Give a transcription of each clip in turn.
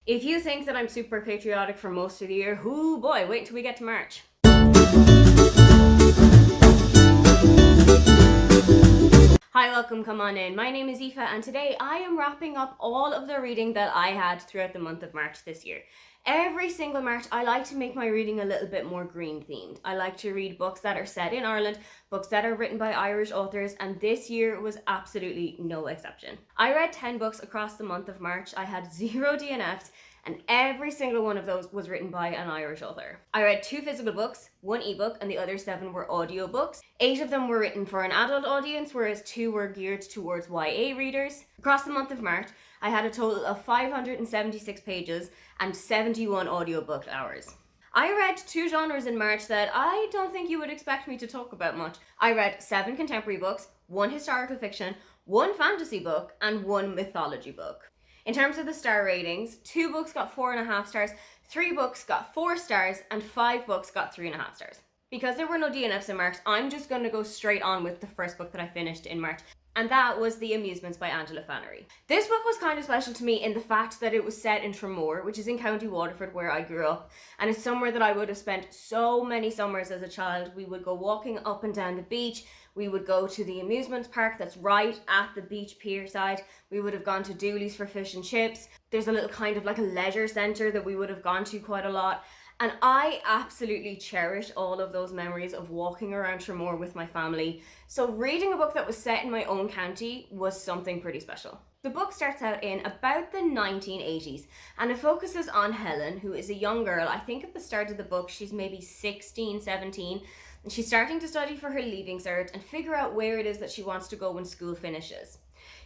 If you think that I'm super patriotic for most of the year, hoo boy, wait until we get to March. Hi, welcome, come on in. My name is Aoife and today I am wrapping up all of the reading that I had throughout the month of March this year. Every single March I like to make my reading a little bit more green themed. I like to read books that are set in Ireland, books that are written by Irish authors, and this year was absolutely no exception. I read 10 books across the month of March. I had 0 DNFs and every single one of those was written by an Irish author. I read 2 physical books, 1 ebook, and the other 7 were audiobooks. 8 of them were written for an adult audience, whereas 2 were geared towards YA readers. Across the month of March, I had a total of 576 pages and 71 audiobook hours. I read 2 genres in March that I don't think you would expect me to talk about much. I read 7 contemporary books, 1 historical fiction, 1 fantasy book, and 1 mythology book. In terms of the star ratings, 2 books got 4.5 stars, 3 books got 4 stars, and 5 books got 3.5 stars. Because there were no DNFs in March, I'm just going to go straight on with the first book that I finished in March, and that was The Amusements by Angela Flannery. This book was kind of special to me in the fact that it was set in Tramore, which is in County Waterford where I grew up, and it's somewhere that I would have spent so many summers as a child. We would go walking up and down the beach, we would go to the amusement park that's right at the beach pier side, we would have gone to Dooley's for fish and chips. There's a little kind of like a leisure centre that we would have gone to quite a lot. And I absolutely cherish all of those memories of walking around Tramore with my family. So reading a book that was set in my own county was something pretty special. The book starts out in about the 1980s and it focuses on Helen, who is a young girl. I think at the start of the book she's maybe 16, 17, and she's starting to study for her leaving cert and figure out where it is that she wants to go when school finishes.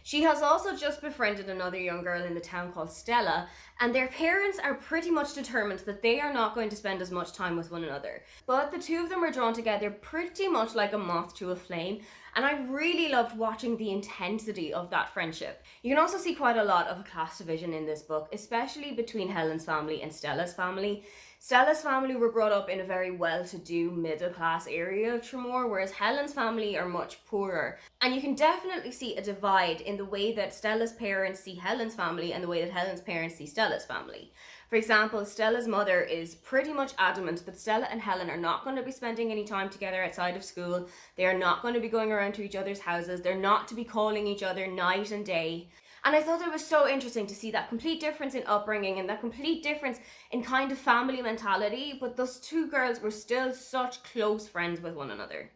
She has also just befriended another young girl in the town called Stella, and their parents are pretty much determined that they are not going to spend as much time with one another. But the two of them are drawn together pretty much like a moth to a flame, and I really loved watching the intensity of that friendship. You can also see quite a lot of a class division in this book, especially between Helen's family and Stella's family. Stella's family were brought up in a very well-to-do middle-class area of Tramore, whereas Helen's family are much poorer. And you can definitely see a divide in the way that Stella's parents see Helen's family and the way that Helen's parents see Stella's family. For example, Stella's mother is pretty much adamant that Stella and Helen are not going to be spending any time together outside of school. They are not going to be going around to each other's houses. They're not to be calling each other night and day. And I thought it was so interesting to see that complete difference in upbringing and that complete difference in kind of family mentality, but those two girls were still such close friends with one another.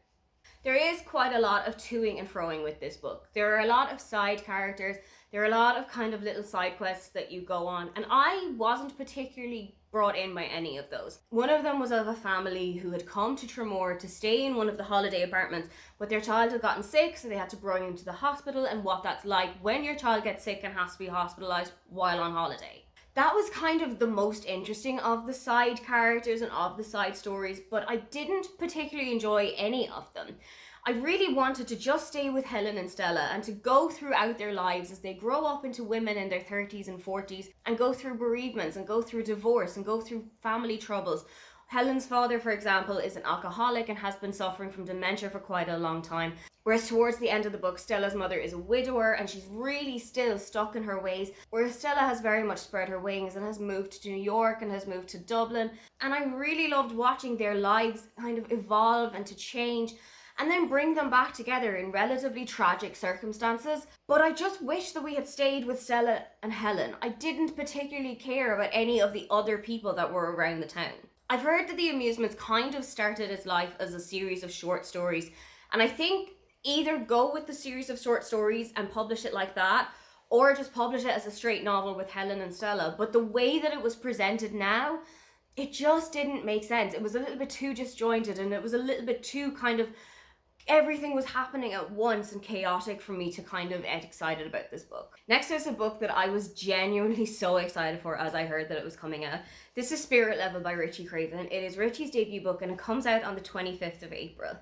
There is quite a lot of toing and froing with this book. There are a lot of side characters, there are a lot of kind of little side quests that you go on, and I wasn't particularly brought in by any of those. One of them was of a family who had come to Tramore to stay in one of the holiday apartments, but their child had gotten sick, so they had to bring him to the hospital, and what that's like when your child gets sick and has to be hospitalized while on holiday. That was kind of the most interesting of the side characters and of the side stories, but I didn't particularly enjoy any of them. I really wanted to just stay with Helen and Stella and to go throughout their lives as they grow up into women in their 30s and 40s and go through bereavements and go through divorce and go through family troubles. Helen's father, for example, is an alcoholic and has been suffering from dementia for quite a long time. Whereas towards the end of the book, Stella's mother is a widower and she's really still stuck in her ways. Whereas Stella has very much spread her wings and has moved to New York and has moved to Dublin. And I really loved watching their lives kind of evolve and to change and then bring them back together in relatively tragic circumstances. But I just wish that we had stayed with Stella and Helen. I didn't particularly care about any of the other people that were around the town. I've heard that The Amusements kind of started its life as a series of short stories, and I think either go with the series of short stories and publish it like that, or just publish it as a straight novel with Helen and Stella. But the way that it was presented now, it just didn't make sense. It was a little bit too disjointed and it was a little bit too kind of everything was happening at once and chaotic for me to kind of get excited about this book. Next is a book that I was genuinely so excited for as I heard that it was coming out. This is Spirit Level by Richie Craven. It is Richie's debut book and it comes out on the 25th of April.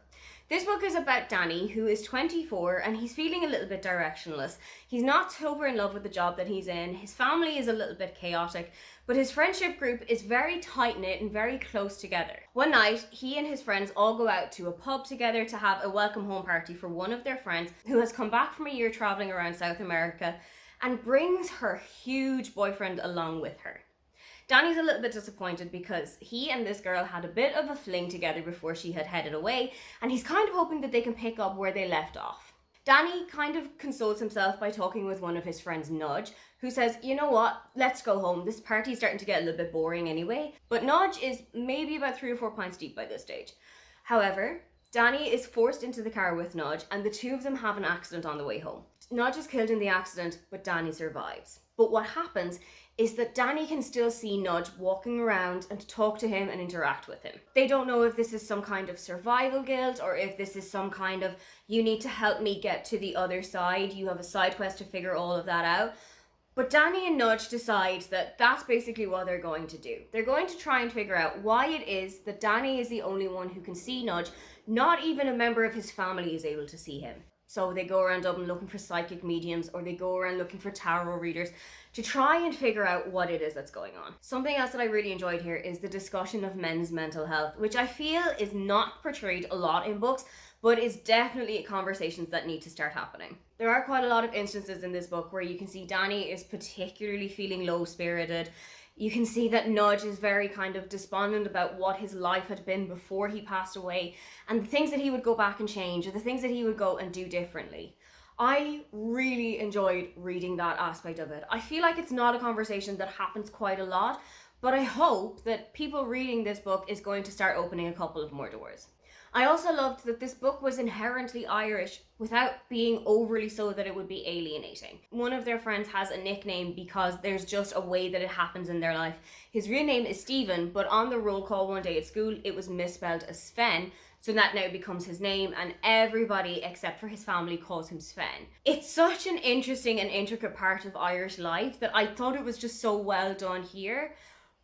This book is about Danny, who is 24 and he's feeling a little bit directionless. He's not super in love with the job that he's in. His family is a little bit chaotic, but his friendship group is very tight-knit and very close together. One night, he and his friends all go out to a pub together to have a welcome home party for one of their friends who has come back from a year traveling around South America and brings her huge boyfriend along with her. Danny's a little bit disappointed because he and this girl had a bit of a fling together before she had headed away, and he's kind of hoping that they can pick up where they left off. Danny kind of consoles himself by talking with one of his friends, Nudge, who says, you know what, let's go home. This party's starting to get a little bit boring anyway. But Nudge is maybe about 3 or 4 pints deep by this stage. However, Danny is forced into the car with Nudge, and the two of them have an accident on the way home. Nudge is killed in the accident, but Danny survives. But what happens is that Danny can still see Nudge walking around and talk to him and interact with him. They don't know if this is some kind of survival guilt or if this is some kind of, you need to help me get to the other side, you have a side quest to figure all of that out. But Danny and Nudge decide that that's basically what they're going to do. They're going to try and figure out why it is that Danny is the only one who can see Nudge. Not even a member of his family is able to see him. So they go around Dublin looking for psychic mediums, or they go around looking for tarot readers to try and figure out what it is that's going on. Something else that I really enjoyed here is the discussion of men's mental health, which I feel is not portrayed a lot in books, but is definitely conversations that need to start happening. There are quite a lot of instances in this book where you can see Danny is particularly feeling low-spirited. You can see that Nudge is very kind of despondent about what his life had been before he passed away and the things that he would go back and change or the things that he would go and do differently. I really enjoyed reading that aspect of it. I feel like it's not a conversation that happens quite a lot, but I hope that people reading this book is going to start opening a couple of more doors. I also loved that this book was inherently Irish without being overly so that it would be alienating. One of their friends has a nickname because there's just a way that it happens in their life. His real name is Stephen, but on the roll call one day at school, it was misspelled as Sven, so that now becomes his name, and everybody except for his family calls him Sven. It's such an interesting and intricate part of Irish life that I thought it was just so well done here.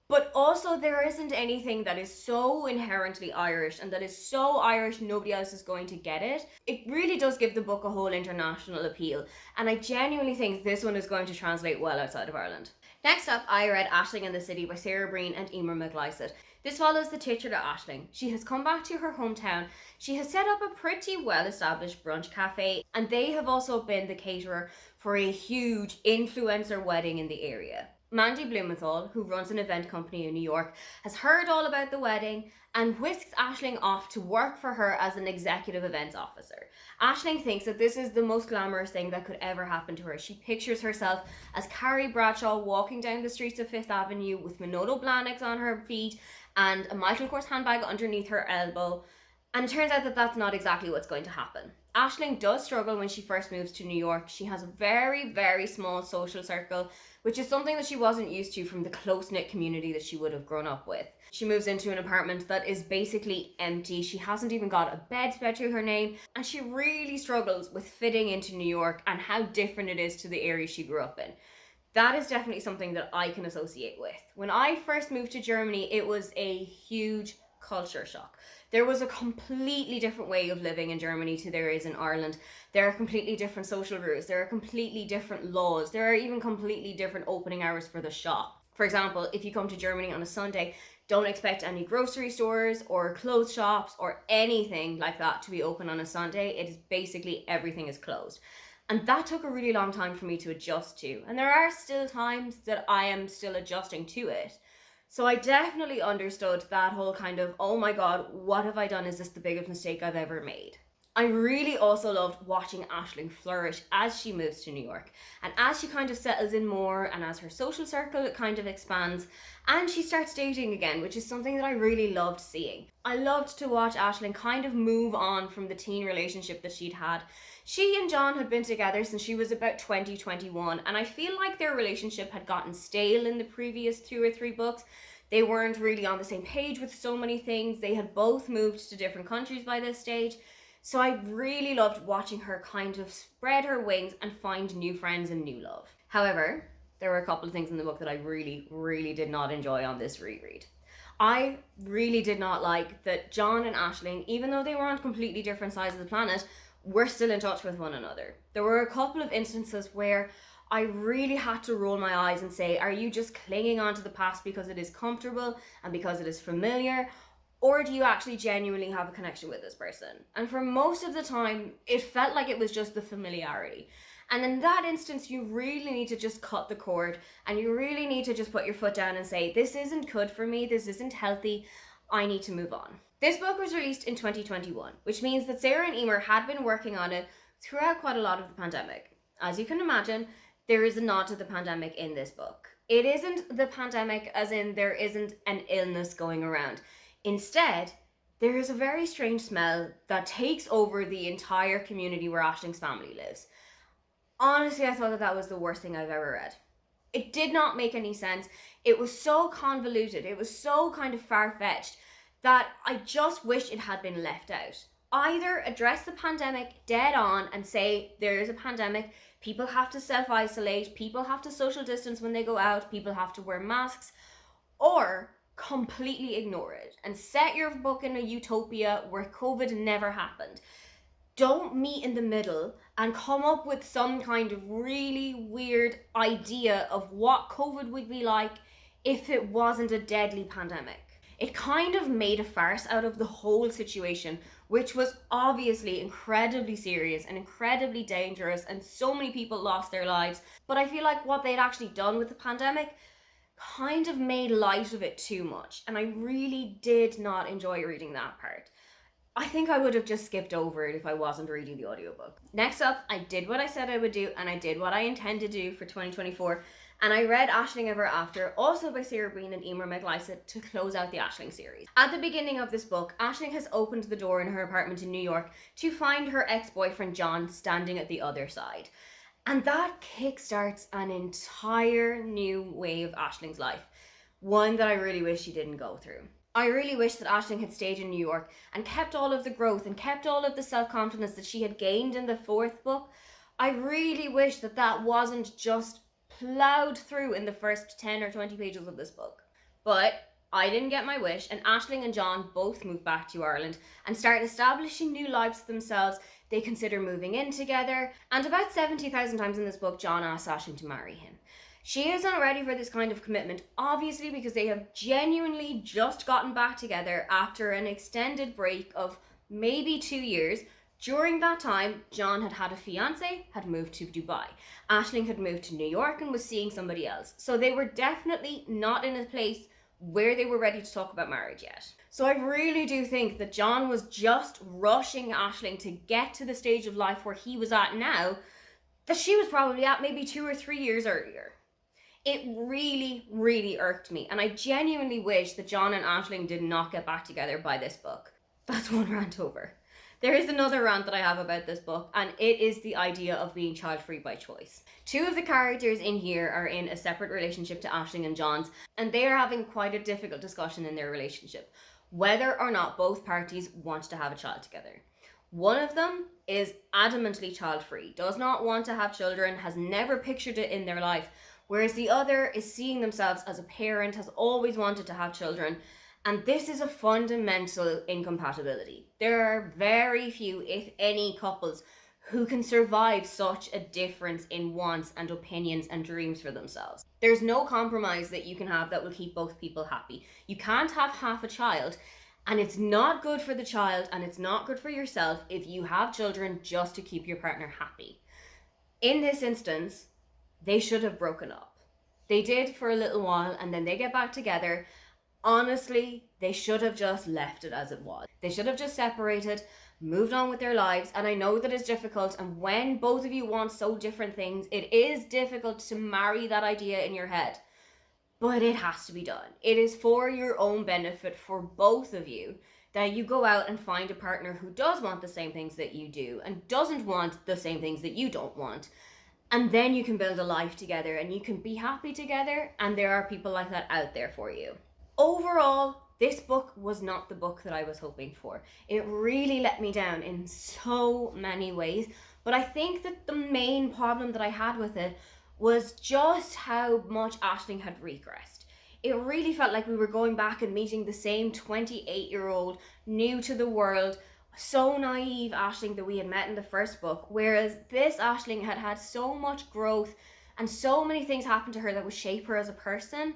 But also there isn't anything that is so inherently Irish and that is so Irish nobody else is going to get it. It really does give the book a whole international appeal, and I genuinely think this one is going to translate well outside of Ireland. Next up, I read Aisling in the City by Sarah Breen and Emer McLysaght. This follows the titular Aisling. She has come back to her hometown. She has set up a pretty well-established brunch cafe, and they have also been the caterer for a huge influencer wedding in the area. Mandy Blumenthal, who runs an event company in New York, has heard all about the wedding and whisks Aisling off to work for her as an executive events officer. Aisling thinks that this is the most glamorous thing that could ever happen to her. She pictures herself as Carrie Bradshaw walking down the streets of Fifth Avenue with Manolo Blahniks on her feet and a Michael Kors handbag underneath her elbow. And it turns out that that's not exactly what's going to happen. Aisling does struggle when she first moves to New York. She has a very, very small social circle, which is something that she wasn't used to from the close-knit community that she would have grown up with. She moves into an apartment that is basically empty. She hasn't even got a bed spread to her name, and she really struggles with fitting into New York and how different it is to the area she grew up in. That is definitely something that I can associate with. When I first moved to Germany, it was a huge culture shock. There was a completely different way of living in Germany to there is in Ireland. There are completely different social rules. There are completely different laws. There are even completely different opening hours for the shop. For example, if you come to Germany on a Sunday, don't expect any grocery stores or clothes shops or anything like that to be open on a Sunday. It is basically everything is closed. And that took a really long time for me to adjust to. And there are still times that I am still adjusting to it. So I definitely understood that whole kind of, oh my god, what have I done? Is this the biggest mistake I've ever made? I really also loved watching Aisling flourish as she moves to New York. And as she kind of settles in more and as her social circle kind of expands and she starts dating again, which is something that I really loved seeing. I loved to watch Aisling kind of move on from the teen relationship that she'd had. She and John had been together since she was about 2021, and I feel like their relationship had gotten stale in the previous 2 or 3 books. They weren't really on the same page with so many things. They had both moved to different countries by this stage. So I really loved watching her kind of spread her wings and find new friends and new love. However, there were a couple of things in the book that I really, really did not enjoy on this reread. I really did not like that John and Aisling, even though they were on completely different sides of the planet, were still in touch with one another. There were a couple of instances where I really had to roll my eyes and say, are you just clinging on to the past because it is comfortable and because it is familiar? Or do you actually genuinely have a connection with this person? And for most of the time, it felt like it was just the familiarity. And in that instance, you really need to just cut the cord, and you really need to just put your foot down and say, this isn't good for me, this isn't healthy, I need to move on. This book was released in 2021, which means that Sarah and Emer had been working on it throughout quite a lot of the pandemic. As you can imagine, there is a nod to the pandemic in this book. It isn't the pandemic as in there isn't an illness going around. Instead, there is a very strange smell that takes over the entire community where Aisling's family lives. Honestly, I thought that was the worst thing I've ever read. It did not make any sense. It was so convoluted. It was so kind of far-fetched that I just wish it had been left out. Either address the pandemic dead on and say there is a pandemic, people have to self-isolate, people have to social distance when they go out, people have to wear masks, or completely ignore it and set your book in a utopia where COVID never happened. Don't meet in the middle and come up with some kind of really weird idea of what COVID would be like if it wasn't a deadly pandemic. It kind of made a farce out of the whole situation, which was obviously incredibly serious and incredibly dangerous, and so many people lost their lives. But I feel like what they'd actually done with the pandemic kind of made light of it too much, and I really did not enjoy reading that part. I think I would have just skipped over it if I wasn't reading the audiobook. Next up, I did what I said I would do, and I did what I intend to do for 2024, and I read Aisling Ever After, also by Sarah Breen and Emer McLysa, to close out the Aisling series. At the beginning of this book, Aisling has opened the door in her apartment in New York to find her ex-boyfriend John standing at the other side. And that kickstarts an entire new way of Aisling's life, one that I really wish she didn't go through. I really wish that Aisling had stayed in New York and kept all of the growth and kept all of the self-confidence that she had gained in the fourth book. I really wish that that wasn't just ploughed through in the first 10 or 20 pages of this book. But I didn't get my wish, and Aisling and John both moved back to Ireland and start establishing new lives for themselves. They consider moving in together, and about 70,000 times in this book, John asks Aisling to marry him. She isn't ready for this kind of commitment, obviously because they have genuinely just gotten back together after an extended break of maybe 2 years. During that time, John had had a fiance, had moved to Dubai. Aisling had moved to New York and was seeing somebody else. So they were definitely not in a place where they were ready to talk about marriage yet. So I really do think that John was just rushing Aisling to get to the stage of life where he was at now, that she was probably at maybe 2 or 3 years earlier. It really, really irked me, and I genuinely wish that John and Aisling did not get back together by this book. That's one rant over. There is another rant that I have about this book, and it is the idea of being child-free by choice. Two of the characters in here are in a separate relationship to Aisling and John's, and they are having quite a difficult discussion in their relationship, whether or not both parties want to have a child together. One of them is adamantly child-free, does not want to have children, has never pictured it in their life, whereas the other is seeing themselves as a parent, has always wanted to have children, and this is a fundamental incompatibility. There are very few, if any, couples who can survive such a difference in wants and opinions and dreams for themselves. There's no compromise that you can have that will keep both people happy. You can't have half a child, and it's not good for the child and it's not good for yourself if you have children just to keep your partner happy. In this instance, they should have broken up. They did for a little while and then they get back together. Honestly, they should have just left it as it was. They should have just separated, moved on with their lives. And I know that it's difficult, and when both of you want so different things, it is difficult to marry that idea in your head. But it has to be done. It is for your own benefit, for both of you, that you go out and find a partner who does want the same things that you do and doesn't want the same things that you don't want. And then you can build a life together and you can be happy together, and there are people like that out there for you. Overall, this book was not the book that I was hoping for. It really let me down in so many ways, but I think that the main problem that I had with it was just how much Aisling had regressed. It really felt like we were going back and meeting the same 28-year-old, new to the world, so naive Aisling that we had met in the first book, whereas this Aisling had had so much growth and so many things happened to her that would shape her as a person.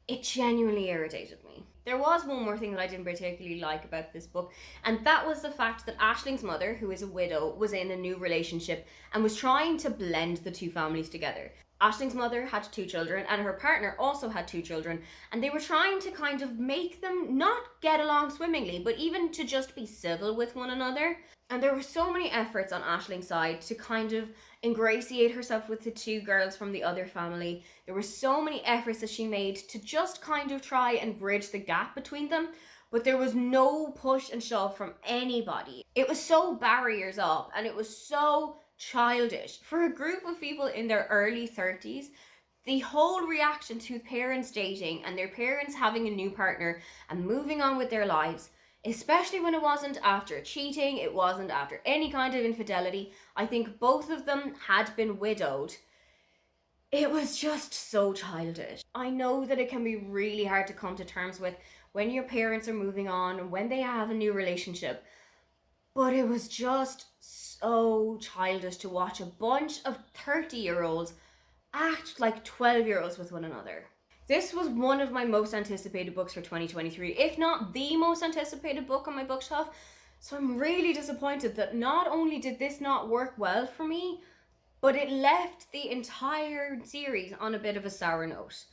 It genuinely irritated me. There was one more thing that I didn't particularly like about this book, and that was the fact that Aisling's mother, who is a widow, was in a new relationship and was trying to blend the two families together. Aisling's mother had two children, and her partner also had two children, and they were trying to kind of make them not get along swimmingly, but even to just be civil with one another. And there were so many efforts on Aisling's side to kind of ingratiate herself with the two girls from the other family. There were so many efforts that she made to just kind of try and bridge the gap between them, but there was no push and shove from anybody. It was so barriers up, and it was so childish. For a group of people in their early 30s, the whole reaction to parents dating and their parents having a new partner and moving on with their lives, especially when it wasn't after cheating, it wasn't after any kind of infidelity. I think both of them had been widowed. It was just so childish. I know that it can be really hard to come to terms with when your parents are moving on and when they have a new relationship, but it was just so childish to watch a bunch of 30-year-olds act like 12-year-olds with one another. This was one of my most anticipated books for 2023, if not the most anticipated book on my bookshelf. So I'm really disappointed that not only did this not work well for me, but it left the entire series on a bit of a sour note.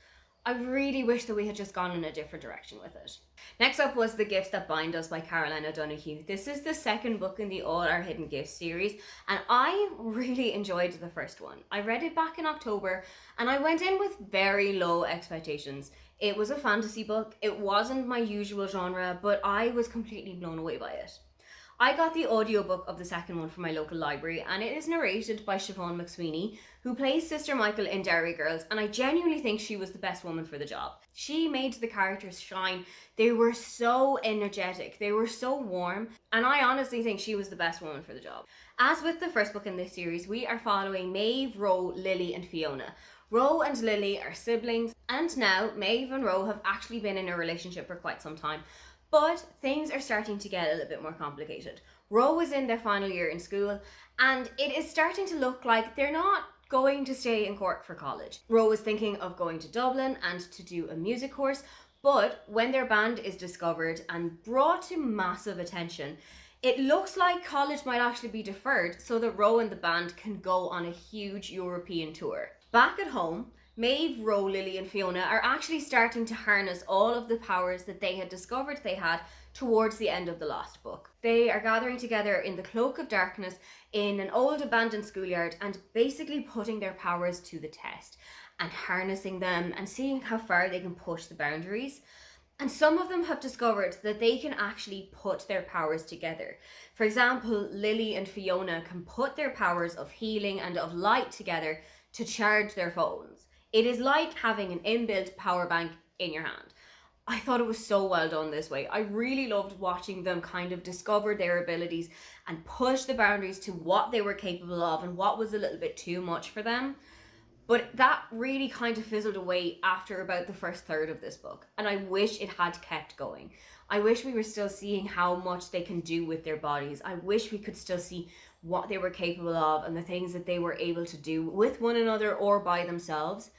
I really wish that we had just gone in a different direction with it. Next up was The Gifts That Bind Us by Caroline O'Donoghue. This is the second book in the All Our Hidden Gifts series, and I really enjoyed the first one. I read it back in October, and I went in with very low expectations. It was a fantasy book. It wasn't my usual genre, but I was completely blown away by it. I got the audiobook of the second one from my local library, and it is narrated by Siobhan McSweeney, who plays Sister Michael in Derry Girls, and I genuinely think she was the best woman for the job. She made the characters shine. They were so energetic, they were so warm, and I honestly think she was the best woman for the job. As with the first book in this series, we are following Maeve, Ro, Lily, and Fiona. Ro and Lily are siblings, and now Maeve and Ro have actually been in a relationship for quite some time. But things are starting to get a little bit more complicated. Ro is in their final year in school, and it is starting to look like they're not going to stay in Cork for college. Ro is thinking of going to Dublin and to do a music course, but when their band is discovered and brought to massive attention, it looks like college might actually be deferred so that Ro and the band can go on a huge European tour. Back at home, Maeve, Ro, Lily and Fiona are actually starting to harness all of the powers that they had discovered they had towards the end of the last book. They are gathering together in the cloak of darkness in an old abandoned schoolyard and basically putting their powers to the test and harnessing them and seeing how far they can push the boundaries. And some of them have discovered that they can actually put their powers together. For example, Lily and Fiona can put their powers of healing and of light together to charge their phones. It is like having an inbuilt power bank in your hand. I thought it was so well done this way. I really loved watching them kind of discover their abilities and push the boundaries to what they were capable of and what was a little bit too much for them. But that really kind of fizzled away after about the first third of this book, and I wish it had kept going. I wish we were still seeing how much they can do with their bodies. I wish we could still see what they were capable of and the things that they were able to do with one another or by themselves.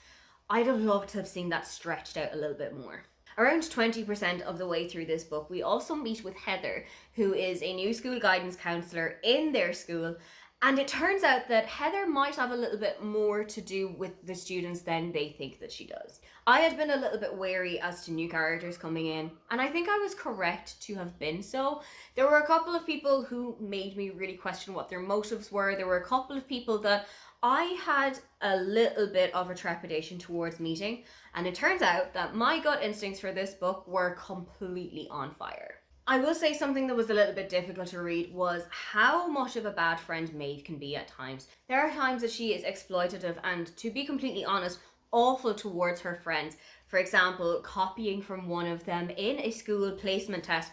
I'd have loved to have seen that stretched out a little bit more. Around 20% of the way through this book, we also meet with Heather, who is a new school guidance counsellor in their school. And it turns out that Heather might have a little bit more to do with the students than they think that she does. I had been a little bit wary as to new characters coming in, and I think I was correct to have been so. There were a couple of people who made me really question what their motives were. There were a couple of people that I had a little bit of a trepidation towards meeting, and it turns out that my gut instincts for this book were completely on fire. I will say something that was a little bit difficult to read was how much of a bad friend Maeve can be at times. There are times that she is exploitative and, to be completely honest, awful towards her friends. For example, copying from one of them in a school placement test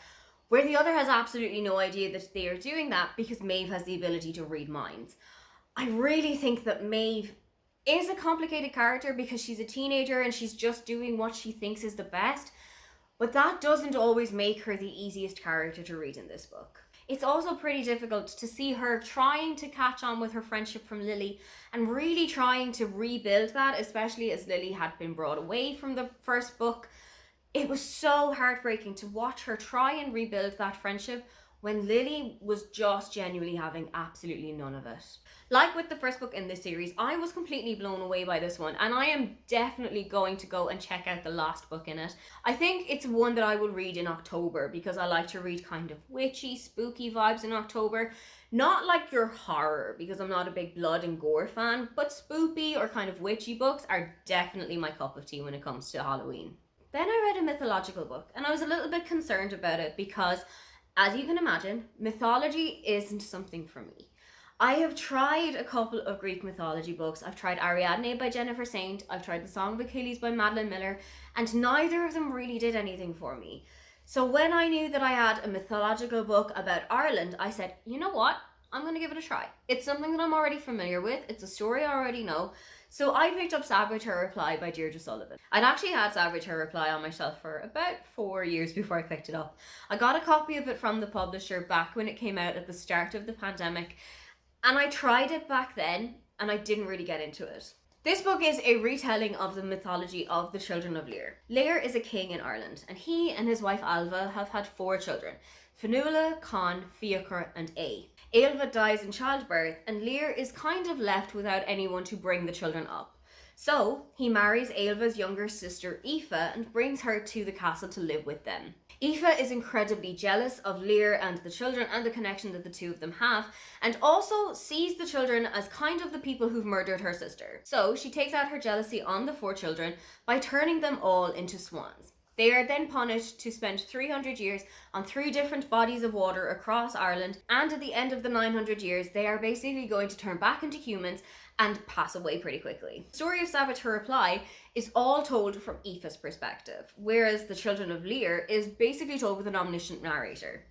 where the other has absolutely no idea that they are doing that because Maeve has the ability to read minds. I really think that Maeve is a complicated character because she's a teenager and she's just doing what she thinks is the best. But that doesn't always make her the easiest character to read in this book. It's also pretty difficult to see her trying to catch on with her friendship from Lily and really trying to rebuild that, especially as Lily had been brought away from the first book. It was so heartbreaking to watch her try and rebuild that friendship when Lily was just genuinely having absolutely none of it. Like with the first book in this series, I was completely blown away by this one, and I am definitely going to go and check out the last book in it. I think it's one that I will read in October because I like to read kind of witchy, spooky vibes in October. Not like your horror, because I'm not a big blood and gore fan, but spooky or kind of witchy books are definitely my cup of tea when it comes to Halloween. Then I read a mythological book, and I was a little bit concerned about it because, as you can imagine, mythology isn't something for me. I have tried a couple of Greek mythology books. I've tried Ariadne by Jennifer Saint, I've tried The Song of Achilles by Madeline Miller, and neither of them really did anything for me. So when I knew that I had a mythological book about Ireland, I said, you know what? I'm going to give it a try. It's something that I'm already familiar with. It's a story I already know. So I picked up Savage Her Reply by Deirdre Sullivan. I'd actually had Savage Her Reply on my shelf for about 4 years before I picked it up. I got a copy of it from the publisher back when it came out at the start of the pandemic, and I tried it back then and I didn't really get into it. This book is a retelling of the mythology of the children of Lear. Lear is a king in Ireland, and he and his wife Alva have had 4 children: Fionnuala, Con, Fiachar and A. Ailbhe dies in childbirth, and Lear is kind of left without anyone to bring the children up. So he marries Ailbhe's younger sister Aoife and brings her to the castle to live with them. Aoife is incredibly jealous of Lear and the children and the connection that the two of them have, and also sees the children as kind of the people who've murdered her sister. So she takes out her jealousy on the 4 children by turning them all into swans. They are then punished to spend 300 years on 3 different bodies of water across Ireland, and at the end of the 900 years, they are basically going to turn back into humans and pass away pretty quickly. The story of Savage Her Reply is all told from Aoife's perspective, whereas The Children of Lear is basically told with an omniscient narrator.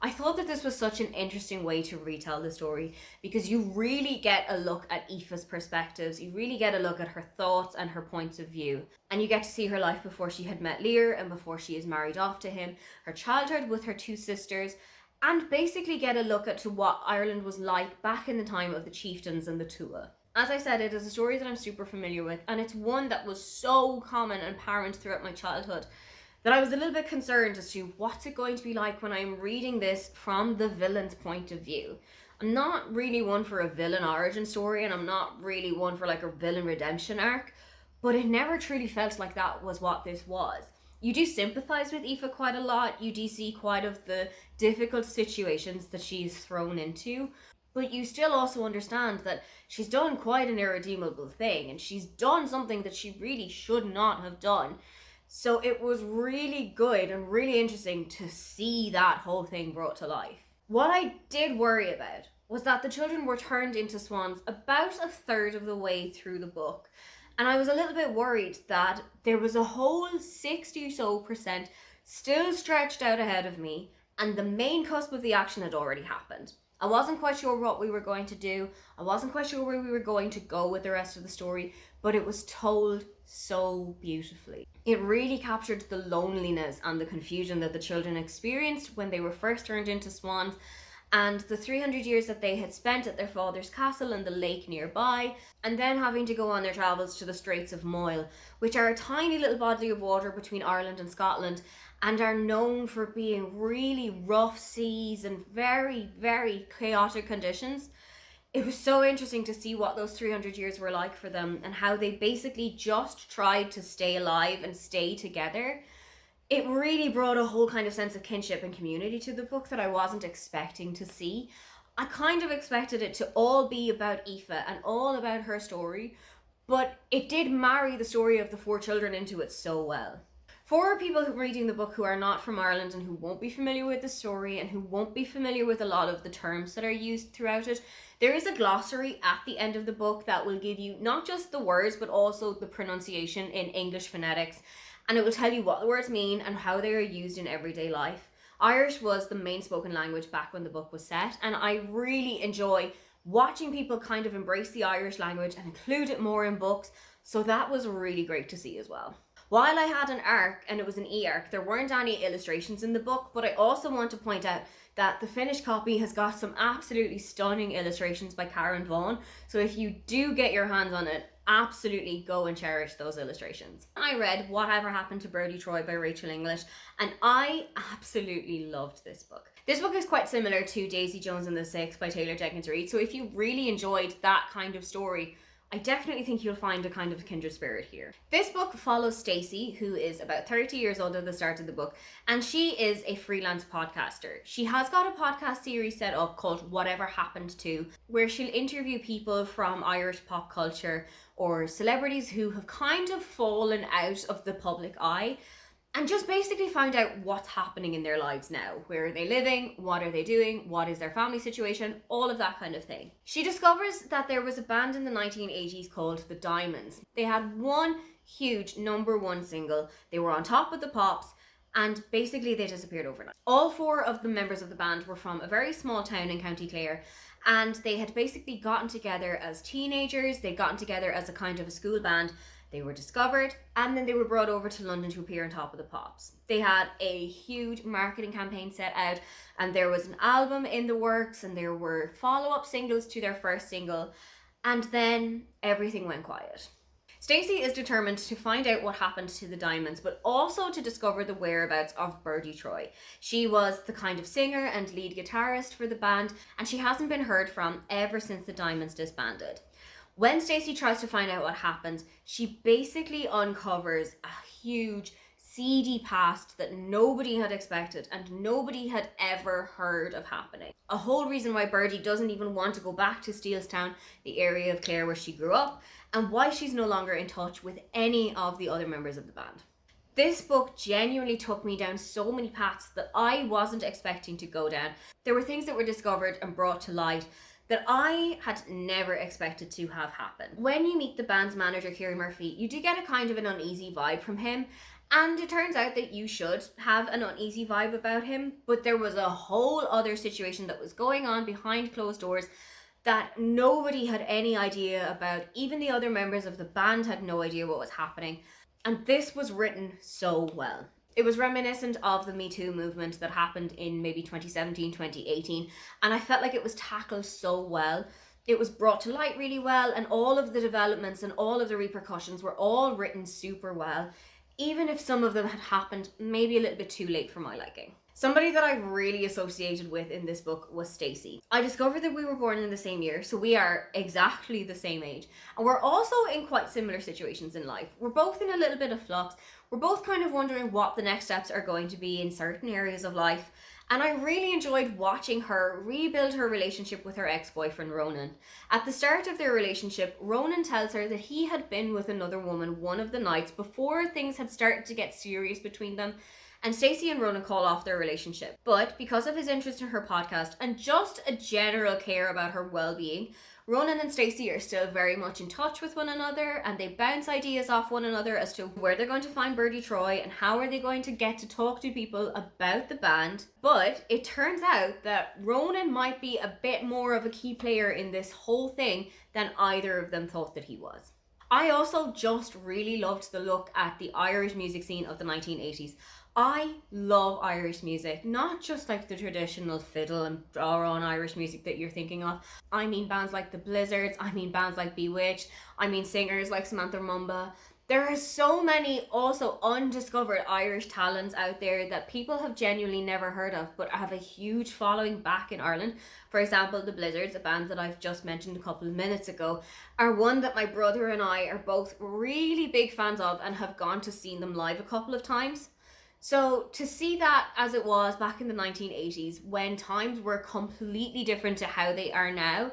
I thought that this was such an interesting way to retell the story because you really get a look at Aoife's perspectives, you really get a look at her thoughts and her points of view, and you get to see her life before she had met Lear and before she is married off to him, her childhood with her 2 sisters, and basically get a look at what Ireland was like back in the time of the chieftains and the Tua. As I said, it is a story that I'm super familiar with, and it's one that was so common and apparent throughout my childhood that I was a little bit concerned as to what's it going to be like when I'm reading this from the villain's point of view. I'm not really one for a villain origin story, and I'm not really one for like a villain redemption arc, but it never truly felt like that was what this was. You do sympathize with Aoife quite a lot, you do see quite of the difficult situations that she's thrown into, but you still also understand that she's done quite an irredeemable thing, and she's done something that she really should not have done. So it was really good and really interesting to see that whole thing brought to life. What I did worry about was that the children were turned into swans about a third of the way through the book. And I was a little bit worried that there was a whole 60% or so still stretched out ahead of me, and the main cusp of the action had already happened. I wasn't quite sure what we were going to do. I wasn't quite sure where we were going to go with the rest of the story, but it was told so beautifully. It really captured the loneliness and the confusion that the children experienced when they were first turned into swans, and the 300 years that they had spent at their father's castle and the lake nearby, and then having to go on their travels to the Straits of Moyle, which are a tiny little body of water between Ireland and Scotland, and are known for being really rough seas and very, very chaotic conditions. It was so interesting to see what those 300 years were like for them and how they basically just tried to stay alive and stay together. It really brought a whole kind of sense of kinship and community to the book that I wasn't expecting to see. I kind of expected it to all be about Aoife and all about her story, but it did marry the story of the 4 children into it so well. For people who are reading the book who are not from Ireland and who won't be familiar with the story and who won't be familiar with a lot of the terms that are used throughout it, there is a glossary at the end of the book that will give you not just the words but also the pronunciation in English phonetics, and it will tell you what the words mean and how they are used in everyday life. Irish was the main spoken language back when the book was set, and I really enjoy watching people kind of embrace the Irish language and include it more in books, so that was really great to see as well. While I had an arc, and it was an e-arc, there weren't any illustrations in the book, but I also want to point out that the finished copy has got some absolutely stunning illustrations by Karen Vaughan, so if you do get your hands on it, Absolutely go and cherish those illustrations. I read Whatever Happened to Birdy Troy by Rachel English, and I absolutely loved this book. This book is quite similar to Daisy Jones and the Six by Taylor Jenkins Reid, so if you really enjoyed that kind of story, I definitely think you'll find a kind of kindred spirit here. This book follows Stacey, who is about 30 years old at the start of the book, and she is a freelance podcaster. She has got a podcast series set up called Whatever Happened To, where she'll interview people from Irish pop culture or celebrities who have kind of fallen out of the public eye, and just basically find out what's happening in their lives now. Where are they living? What are they doing? What is their family situation? All of that kind of thing. She discovers that there was a band in the 1980s called the Diamonds. They had one huge #1 single. They were on top of the pops, and basically they disappeared overnight. All 4 of the members of the band were from a very small town in County Clare, and they had basically gotten together as teenagers. They'd gotten together as a kind of a school band. They were discovered, and then they were brought over to London to appear on Top of the Pops. They had a huge marketing campaign set out, and there was an album in the works, and there were follow-up singles to their first single, and then everything went quiet. Stacey is determined to find out what happened to the Diamonds, but also to discover the whereabouts of Birdy Troy. She was the kind of singer and lead guitarist for the band, and she hasn't been heard from ever since the Diamonds disbanded. When Stacey tries to find out what happened, she basically uncovers a huge, seedy past that nobody had expected and nobody had ever heard of happening. A whole reason why Birdy doesn't even want to go back to Steelestown, the area of Clare where she grew up, and why she's no longer in touch with any of the other members of the band. This book genuinely took me down so many paths that I wasn't expecting to go down. There were things that were discovered and brought to light that I had never expected to have happen. When you meet the band's manager, Kieran Murphy, you do get a kind of an uneasy vibe from him, and it turns out that you should have an uneasy vibe about him, but there was a whole other situation that was going on behind closed doors that nobody had any idea about. Even the other members of the band had no idea what was happening, and this was written so well. It was reminiscent of the Me Too movement that happened in maybe 2017, 2018, and I felt like it was tackled so well. It was brought to light really well, and all of the developments and all of the repercussions were all written super well, even if some of them had happened maybe a little bit too late for my liking. Somebody that I really associated with in this book was Stacey. I discovered that we were born in the same year, so we are exactly the same age. And we're also in quite similar situations in life. We're both in a little bit of flux. We're both kind of wondering what the next steps are going to be in certain areas of life. And I really enjoyed watching her rebuild her relationship with her ex-boyfriend Ronan. At the start of their relationship, Ronan tells her that he had been with another woman one of the nights before things had started to get serious between them, and Stacey and Ronan call off their relationship. But because of his interest in her podcast and just a general care about her well-being, Ronan and Stacey are still very much in touch with one another, and they bounce ideas off one another as to where they're going to find Birdy Troy and how are they going to get to talk to people about the band. But it turns out that Ronan might be a bit more of a key player in this whole thing than either of them thought that he was. I also just really loved the look at the Irish music scene of the 1980s. I love Irish music, not just like the traditional fiddle and draw-on Irish music that you're thinking of. I mean bands like the Blizzards, I mean bands like Bewitched, I mean singers like Samantha Mumba. There are so many also undiscovered Irish talents out there that people have genuinely never heard of but have a huge following back in Ireland. For example, the Blizzards, a band that I've just mentioned a couple of minutes ago, are one that my brother and I are both really big fans of and have gone to see them live a couple of times. So to see that as it was back in the 1980s, when times were completely different to how they are now,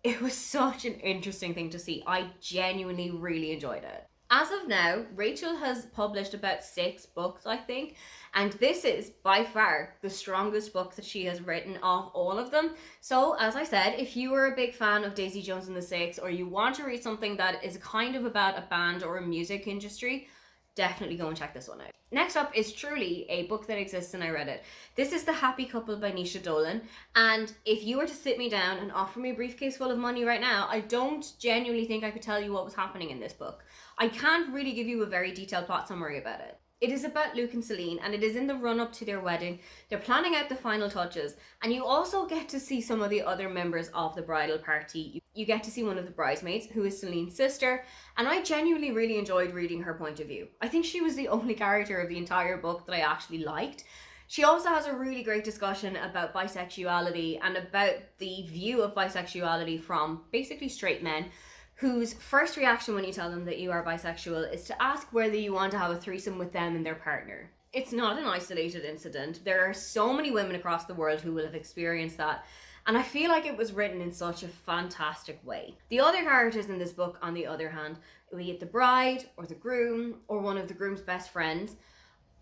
it was such an interesting thing to see. I genuinely really enjoyed it. As of now, Rachel has published about 6 books, I think, and this is by far the strongest book that she has written of all of them. So, as I said, if you are a big fan of Daisy Jones and the Six, or you want to read something that is kind of about a band or a music industry, definitely go and check this one out. Next up is truly a book that exists and I read it. This is The Happy Couple by Nisha Dolan, and if you were to sit me down and offer me a briefcase full of money right now, I don't genuinely think I could tell you what was happening in this book. I can't really give you a very detailed plot summary about it. It is about Luke and Celine, and it is in the run-up to their wedding. They're planning out the final touches, and you also get to see some of the other members of the bridal party. you get to see one of the bridesmaids, who is Celine's sister, and I genuinely really enjoyed reading her point of view. I think she was the only character of the entire book that I actually liked. She also has a really great discussion about bisexuality and about the view of bisexuality from basically straight men, whose first reaction when you tell them that you are bisexual is to ask whether you want to have a threesome with them and their partner. It's not an isolated incident. There are so many women across the world who will have experienced that, and I feel like it was written in such a fantastic way. The other characters in this book, on the other hand, be it the bride or the groom or one of the groom's best friends,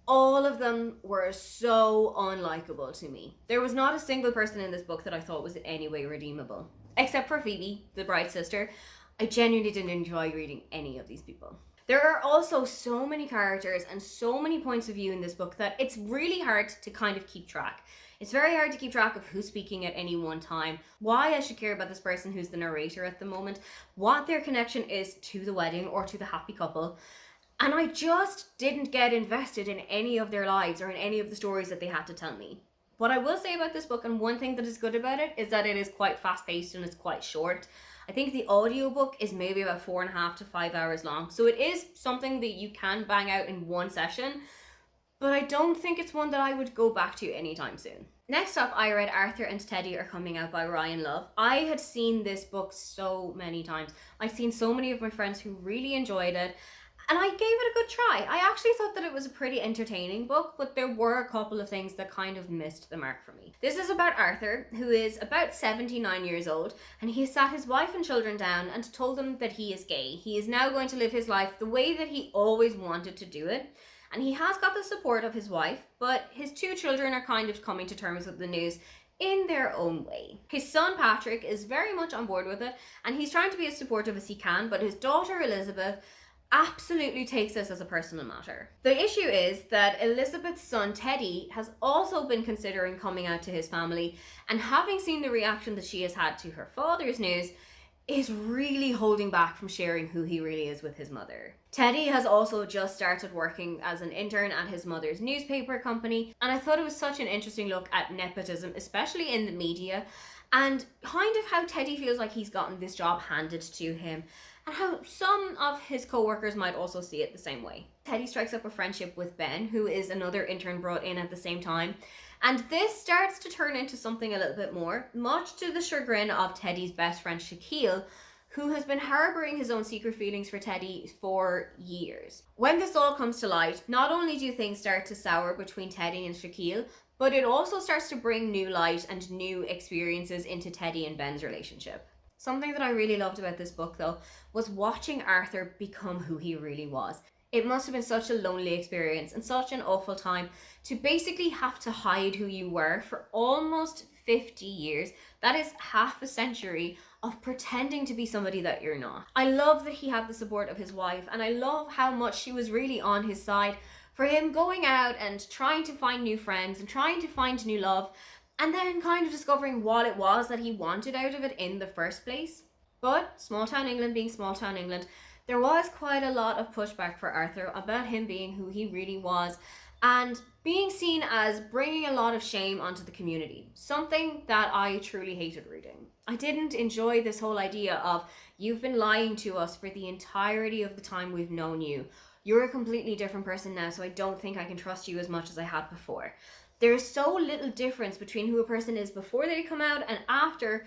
all of them were so unlikable to me. There was not a single person in this book that I thought was in any way redeemable. Except for Phoebe, the bride's sister. I genuinely didn't enjoy reading any of these people. There are also so many characters and so many points of view in this book that it's really hard to kind of keep track. It's very hard to keep track of who's speaking at any one time, why I should care about this person who's the narrator at the moment, what their connection is to the wedding or to the happy couple. And I just didn't get invested in any of their lives or in any of the stories that they had to tell me. What I will say about this book, and one thing that is good about it, is that it is quite fast-paced and it's quite short. I think the audiobook is maybe about 4.5 to 5 hours long. So it is something that you can bang out in one session, but I don't think it's one that I would go back to anytime soon. Next up, I read Arthur and Teddy Are Coming Out by Ryan Love. I had seen this book so many times. I've seen so many of my friends who really enjoyed it, and I gave it a good try. I actually thought that it was a pretty entertaining book, but there were a couple of things that kind of missed the mark for me. This is about Arthur, who is about 79 years old, and he has sat his wife and children down and told them that he is gay. He is now going to live his life the way that he always wanted to do it. And he has got the support of his wife, but his 2 children are kind of coming to terms with the news in their own way. His son Patrick is very much on board with it, and he's trying to be as supportive as he can, but his daughter Elizabeth absolutely takes this as a personal matter. The issue is that Elizabeth's son Teddy has also been considering coming out to his family, and having seen the reaction that she has had to her father's news, is really holding back from sharing who he really is with his mother. Teddy has also just started working as an intern at his mother's newspaper company, and I thought it was such an interesting look at nepotism, especially in the media, and kind of how Teddy feels like he's gotten this job handed to him, and how some of his co-workers might also see it the same way. Teddy strikes up a friendship with Ben, who is another intern brought in at the same time, and this starts to turn into something a little bit more, much to the chagrin of Teddy's best friend Shaquille, who has been harboring his own secret feelings for Teddy for years. When this all comes to light, not only do things start to sour between Teddy and Shaquille, but it also starts to bring new light and new experiences into Teddy and Ben's relationship. Something that I really loved about this book, though, was watching Arthur become who he really was. It must have been such a lonely experience and such an awful time to basically have to hide who you were for almost 50 years. That is half a century of pretending to be somebody that you're not. I love that he had the support of his wife, and I love how much she was really on his side for him going out and trying to find new friends and trying to find new love, and then kind of discovering what it was that he wanted out of it in the first place. But small town England being small town England, there was quite a lot of pushback for Arthur about him being who he really was and being seen as bringing a lot of shame onto the community, something that I truly hated reading. I didn't enjoy this whole idea of, you've been lying to us for the entirety of the time we've known you. You're a completely different person now, so I don't think I can trust you as much as I had before. There's so little difference between who a person is before they come out and after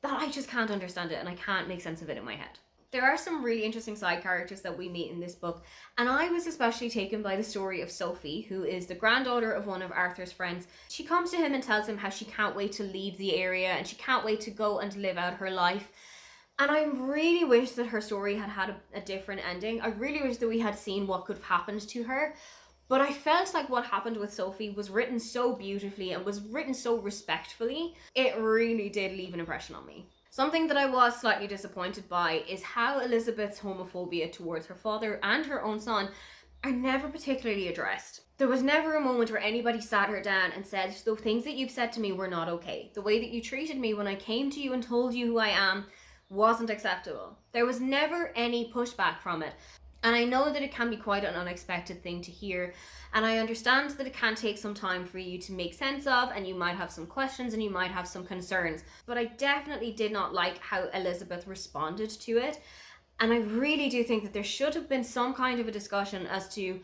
that I just can't understand it, and I can't make sense of it in my head. There are some really interesting side characters that we meet in this book, and I was especially taken by the story of Sophie, who is the granddaughter of one of Arthur's friends. She comes to him and tells him how she can't wait to leave the area and she can't wait to go and live out her life. And I really wish that her story had had a different ending. I really wish that we had seen what could have happened to her. But I felt like what happened with Sophie was written so beautifully and was written so respectfully. It really did leave an impression on me. Something that I was slightly disappointed by is how Elizabeth's homophobia towards her father and her own son are never particularly addressed. There was never a moment where anybody sat her down and said, the things that you've said to me were not okay. The way that you treated me when I came to you and told you who I am wasn't acceptable. There was never any pushback from it. And I know that it can be quite an unexpected thing to hear, and I understand that it can take some time for you to make sense of, and you might have some questions and you might have some concerns. But I definitely did not like how Elizabeth responded to it. And I really do think that there should have been some kind of a discussion as to,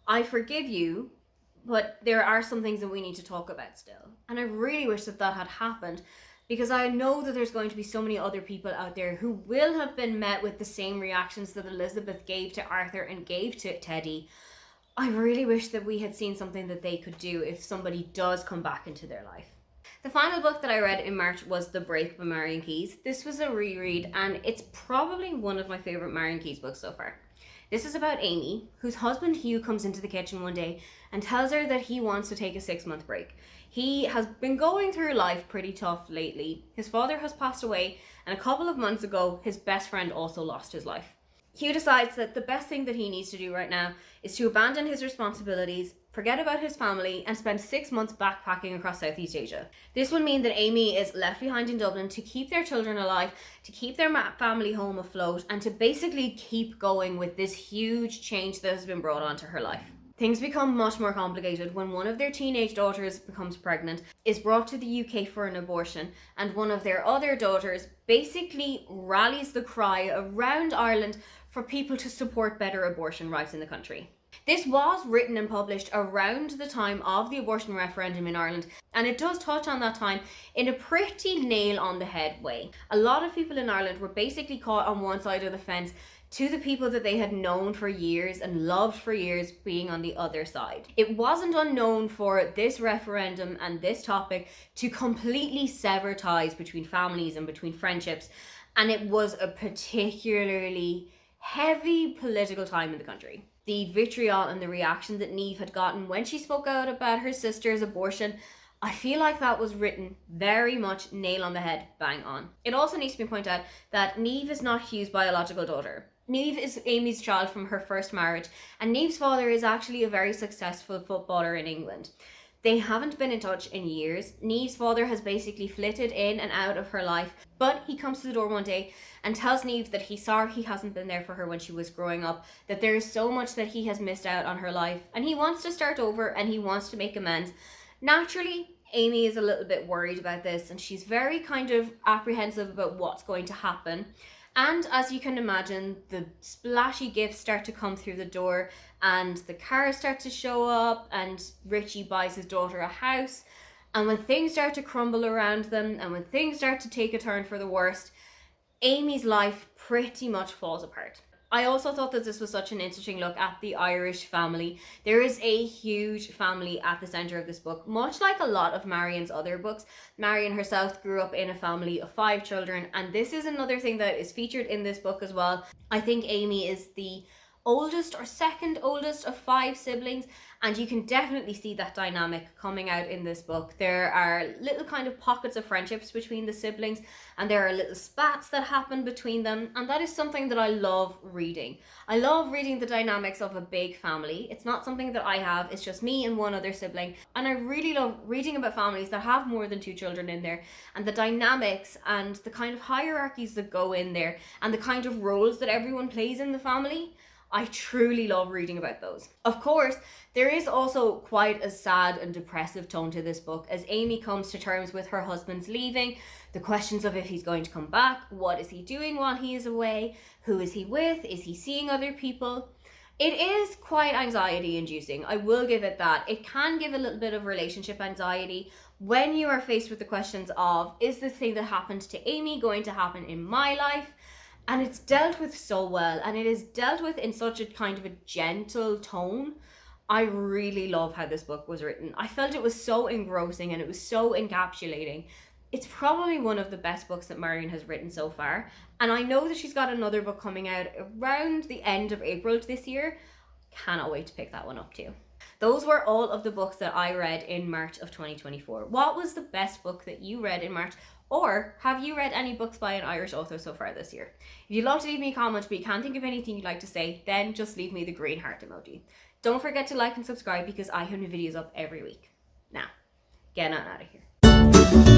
I forgive you, but there are some things that we need to talk about still. And I really wish that that had happened, because I know that there's going to be so many other people out there who will have been met with the same reactions that Elizabeth gave to Arthur and gave to Teddy. I really wish that we had seen something that they could do if somebody does come back into their life. The final book that I read in March was The Break by Marian Keyes. This was a reread, and it's probably one of my favourite Marian Keyes books so far. This is about Amy, whose husband Hugh comes into the kitchen one day and tells her that he wants to take a 6-month break. He has been going through life pretty tough lately. His father has passed away, and a couple of months ago, his best friend also lost his life. Hugh decides that the best thing that he needs to do right now is to abandon his responsibilities, forget about his family, and spend 6 months backpacking across Southeast Asia. This will mean that Amy is left behind in Dublin to keep their children alive, to keep their family home afloat, and to basically keep going with this huge change that has been brought onto her life. Things become much more complicated when one of their teenage daughters becomes pregnant, is brought to the UK for an abortion, and one of their other daughters basically rallies the cry around Ireland for people to support better abortion rights in the country. This was written and published around the time of the abortion referendum in Ireland, and it does touch on that time in a pretty nail on the head way. A lot of people in Ireland were basically caught on one side of the fence to the people that they had known for years and loved for years being on the other side. It wasn't unknown for this referendum and this topic to completely sever ties between families and between friendships, and it was a particularly heavy political time in the country. The vitriol and the reaction that Niamh had gotten when she spoke out about her sister's abortion, I feel like that was written very much nail on the head, bang on. It also needs to be pointed out that Niamh is not Hugh's biological daughter. Niamh is Amy's child from her first marriage, and Niamh's father is actually a very successful footballer in England. They haven't been in touch in years. Niamh's father has basically flitted in and out of her life, but he comes to the door one day and tells Niamh that he's sorry he hasn't been there for her when she was growing up, that there is so much that he has missed out on her life, and he wants to start over and he wants to make amends. Naturally, Amy is a little bit worried about this, and she's very kind of apprehensive about what's going to happen. And as you can imagine, the splashy gifts start to come through the door, and the cars start to show up, and Richie buys his daughter a house. And when things start to crumble around them, and when things start to take a turn for the worst, Amy's life pretty much falls apart. I also thought that this was such an interesting look at the Irish family. There is a huge family at the centre of this book, much like a lot of Marian's other books. Marian herself grew up in a family of 5 children, and this is another thing that is featured in this book as well. I think Amy is the oldest or second oldest of 5 siblings, and you can definitely see that dynamic coming out in this book. There are little kind of pockets of friendships between the siblings, and there are little spats that happen between them, and that is something that I love reading. I love reading the dynamics of a big family. It's not something that I have, it's just me and one other sibling, and I really love reading about families that have more than 2 children in there, and the dynamics and the kind of hierarchies that go in there, and the kind of roles that everyone plays in the family. I truly love reading about those. Of course, there is also quite a sad and depressive tone to this book as Amy comes to terms with her husband's leaving, the questions of if he's going to come back, what is he doing while he is away, who is he with, is he seeing other people. It is quite anxiety inducing, I will give it that. It can give a little bit of relationship anxiety when you are faced with the questions of, is the thing that happened to Amy going to happen in my life? And it's dealt with so well, and it is dealt with in such a kind of a gentle tone. I really love how this book was written. I felt it was so engrossing and it was so encapsulating. It's probably one of the best books that Marian has written so far. And I know that she's got another book coming out around the end of April this year. Cannot wait to pick that one up too. Those were all of the books that I read in March of 2024. What was the best book that you read in March? Or have you read any books by an Irish author so far this year? If you'd love to leave me a comment but you can't think of anything you'd like to say, then just leave me the green heart emoji. Don't forget to like and subscribe because I have new videos up every week. Now, get on out of here.